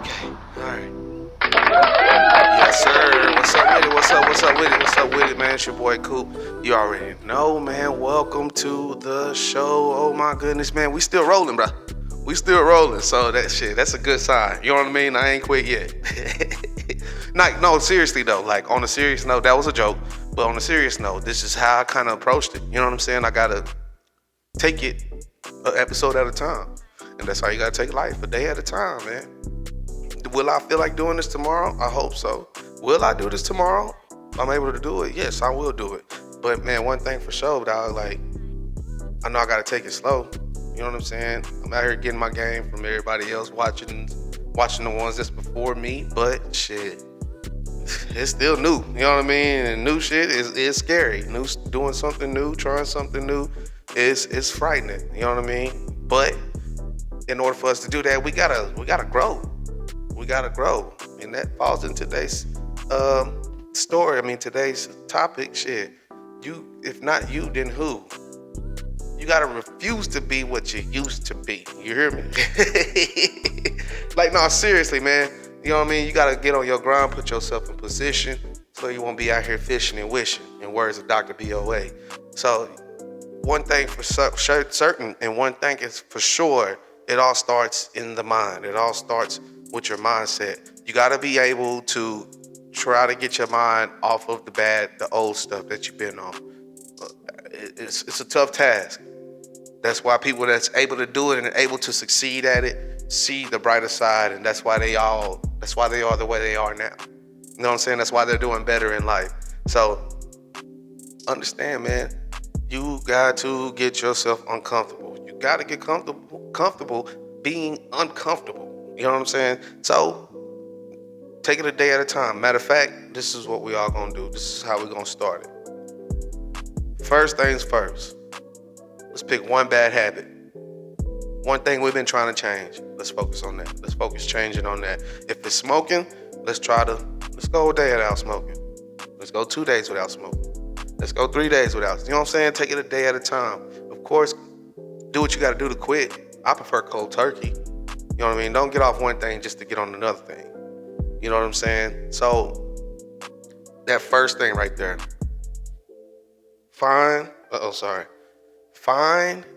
Okay. All right. Yes, sir. What's up with it? What's up? What's up with it? What's up with it, man? It's your boy Coop. You already know, man. Welcome to the show. Oh my goodness, man. We still rolling, bro. We still rolling. So that's a good sign. You know what I mean? I ain't quit yet. Like, no, seriously though. Like on a serious note, that was a joke. But on a serious note, this is how I kind of approached it. You know what I'm saying? I gotta take it an episode at a time, and that's how you gotta take life, a day at a time, man. Will I feel like doing this tomorrow? I hope so. Will I do this tomorrow? If I'm able to do it, yes, I will do it. But man, one thing for sure, dog, like, I know I gotta take it slow. You know what I'm saying? I'm out here getting my game from everybody else, watching the ones that's before me, but shit, it's still new. You know what I mean? And new shit is scary. Doing something new, trying something new is frightening. You know what I mean? But in order for us to do that, we gotta grow. We gotta grow, and that falls in today's story. I mean, today's topic. Shit, if not you, then who? You gotta refuse to be what you used to be. You hear me? Like, no, seriously, man. You know what I mean? You gotta get on your grind, put yourself in position, so you won't be out here fishing and wishing. In words of Dr. B.O.A. So, one thing for certain, and one thing is for sure, it all starts in the mind. It all starts with your mindset. You got to be able to try to get your mind off of the old stuff that you've been on. It's a tough task. That's why people that's able to do it and able to succeed at it see the brighter side, and that's why they are the way they are now. You know what I'm saying? That's why they're doing better in life. So understand, man, you got to get yourself uncomfortable. You got to get comfortable being uncomfortable. You know what I'm saying? So, take it a day at a time. Matter of fact, this is what we all gonna do. This is how we gonna start it. First things first. Let's pick one bad habit. One thing we've been trying to change. Let's focus on that. Let's focus changing on that. If it's smoking, let's go a day without smoking. Let's go 2 days without smoking. Let's go 3 days without. You know what I'm saying? Take it a day at a time. Of course, do what you gotta do to quit. I prefer cold turkey. You know what I mean? Don't get off one thing just to get on another thing. You know what I'm saying? So, that first thing right there. Find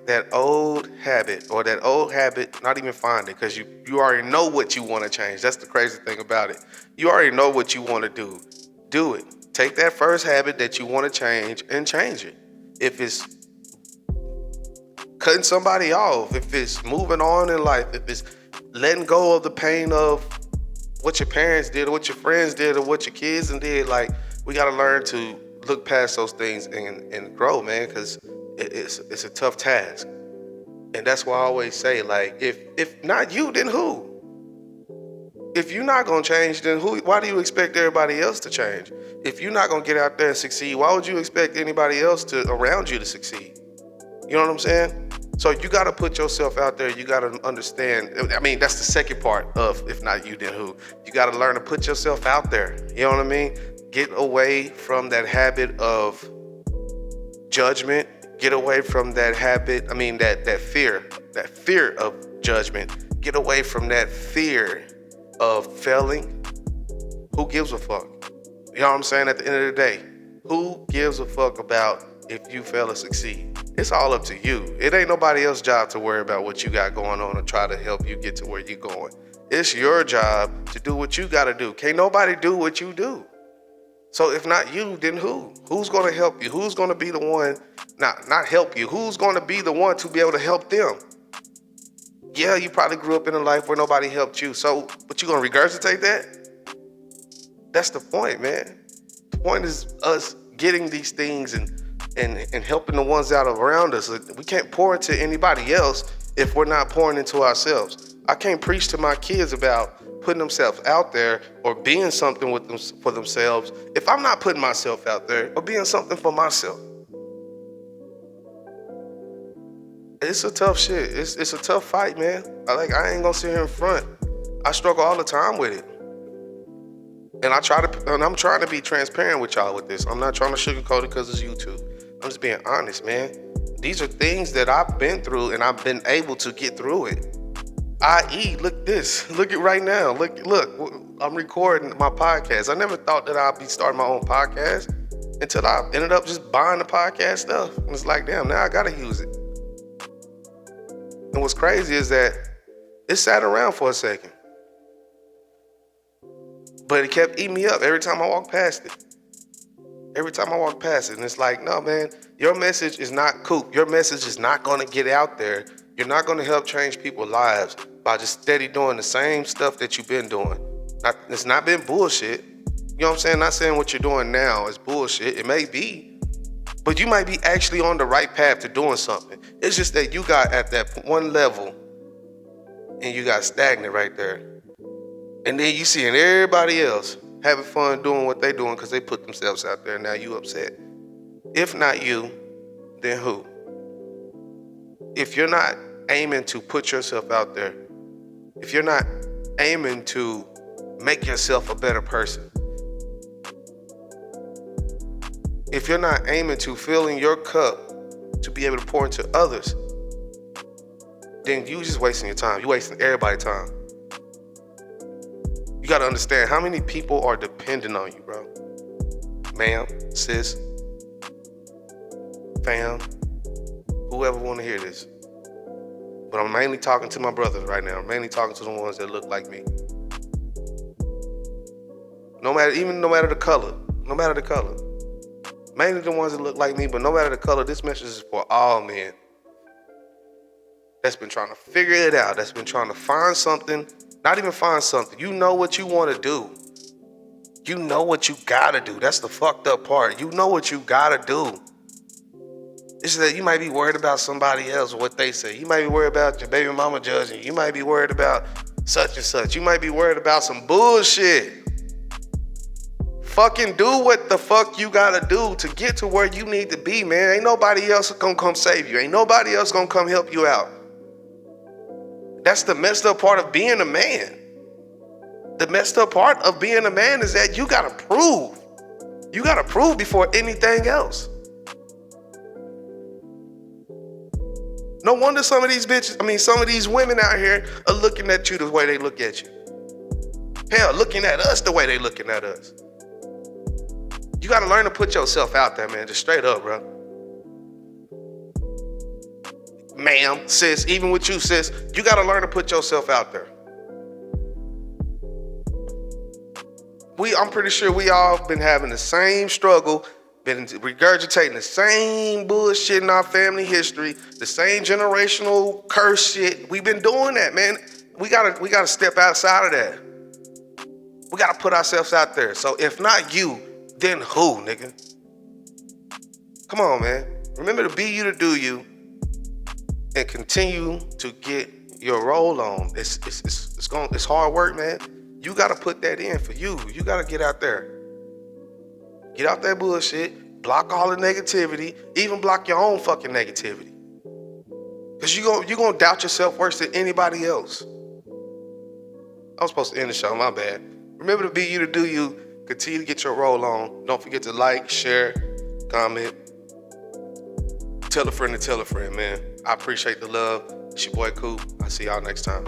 that old habit, or that old habit, not even find it, because you already know what you want to change. That's the crazy thing about it. You already know what you want to do. Do it. Take that first habit that you want to change and change it. If it's cutting somebody off, if it's moving on in life, if it's letting go of the pain of what your parents did or what your friends did or what your kids did, like, we got to learn to look past those things and grow, man, because it's a tough task. And that's why I always say, like, if not you, then who? If you're not going to change, then why do you expect everybody else to change? If you're not going to get out there and succeed, why would you expect anybody else around you to succeed? You know what I'm saying? So you got to put yourself out there. You got to understand. I mean, that's the second part of if not you, then who. You got to learn to put yourself out there. You know what I mean? Get away from that habit of judgment. Get away from that habit. I mean, that fear of judgment. Get away from that fear of failing. Who gives a fuck? You know what I'm saying? At the end of the day, who gives a fuck about if you fail or succeed? It's all up to you. It ain't nobody else's job to worry about what you got going on and try to help you get to where you're going. It's your job to do what you got to do. Can't nobody do what you do. So if not you, then who? Who's going to help you? Who's going to be the one, not help you? Who's going to be the one to be able to help them? Yeah, you probably grew up in a life where nobody helped you. So, but you going to regurgitate that? That's the point, man. The point is us getting these things and helping the ones out around us. We can't pour into anybody else if we're not pouring into ourselves. I can't preach to my kids about putting themselves out there or being something with them for themselves if I'm not putting myself out there or being something for myself. It's a tough shit. It's a tough fight, man. I ain't gonna sit here in front. I struggle all the time with it. And I'm trying to be transparent with y'all with this. I'm not trying to sugarcoat it because it's YouTube. I'm just being honest, man. These are things that I've been through and I've been able to get through it. I.e., look this. Look it right now. Look, I'm recording my podcast. I never thought that I'd be starting my own podcast until I ended up just buying the podcast stuff. And it's like, damn, now I gotta use it. And what's crazy is that it sat around for a second. But it kept eating me up every time I walked past it. Every time I walk past it. And it's like, no, man, your message is not Coop. Your message is not gonna get out there. You're not gonna help change people's lives by just steady doing the same stuff that you've been doing. It's not been bullshit. You know what I'm saying? Not saying what you're doing now is bullshit. It may be, but you might be actually on the right path to doing something. It's just that you got at that one level and you got stagnant right there. And then you seeing everybody else having fun doing what they doing because they put themselves out there and now you upset. If not you, then who? If you're not aiming to put yourself out there, if you're not aiming to make yourself a better person, if you're not aiming to fill in your cup to be able to pour into others, then you just wasting your time. You wasting everybody's time. You gotta understand how many people are dependent on you, bro. Ma'am, sis, fam, whoever wanna hear this. But I'm mainly talking to my brothers right now. I'm mainly talking to the ones that look like me. No matter the color. No matter the color. Mainly the ones that look like me, but no matter the color, this message is for all men. That's been trying to figure it out. That's been trying to find something. Not even find something. You know what you want to do. You know what you gotta do. That's the fucked up part. You know what you gotta do. It's that you might be worried about somebody else, what they say. You might be worried about your baby mama judging you. You might be worried about such and such. You might be worried about some bullshit. Fucking do what the fuck you gotta do to get to where you need to be, man. Ain't nobody else gonna come save you. Ain't nobody else gonna come help you out. That's the messed up part of being a man. The messed up part of being a man is that you gotta prove. You gotta prove before anything else. No wonder some of these women out here are looking at you the way they look at you. Hell, looking at us the way they looking at us. You gotta learn to put yourself out there, man. Just straight up, bro. Ma'am, sis, even with you, sis, you gotta learn to put yourself out there. I'm pretty sure we all been having the same struggle, been regurgitating the same bullshit in our family history, the same generational curse shit. We've been doing that, man. We gotta step outside of that. We gotta put ourselves out there. So if not you, then who, nigga? Come on, man. Remember to be you, to do you, and continue to get your roll on. It's hard work, man. You gotta put that in for you. You gotta get out there. Get out that bullshit. Block all the negativity. Even block your own fucking negativity. Cause you're gonna doubt yourself worse than anybody else. I was supposed to end the show, my bad. Remember to be you, to do you. Continue to get your roll on. Don't forget to like, share, comment. Tell a friend to tell a friend, man. I appreciate the love. It's your boy Coop. I'll see y'all next time.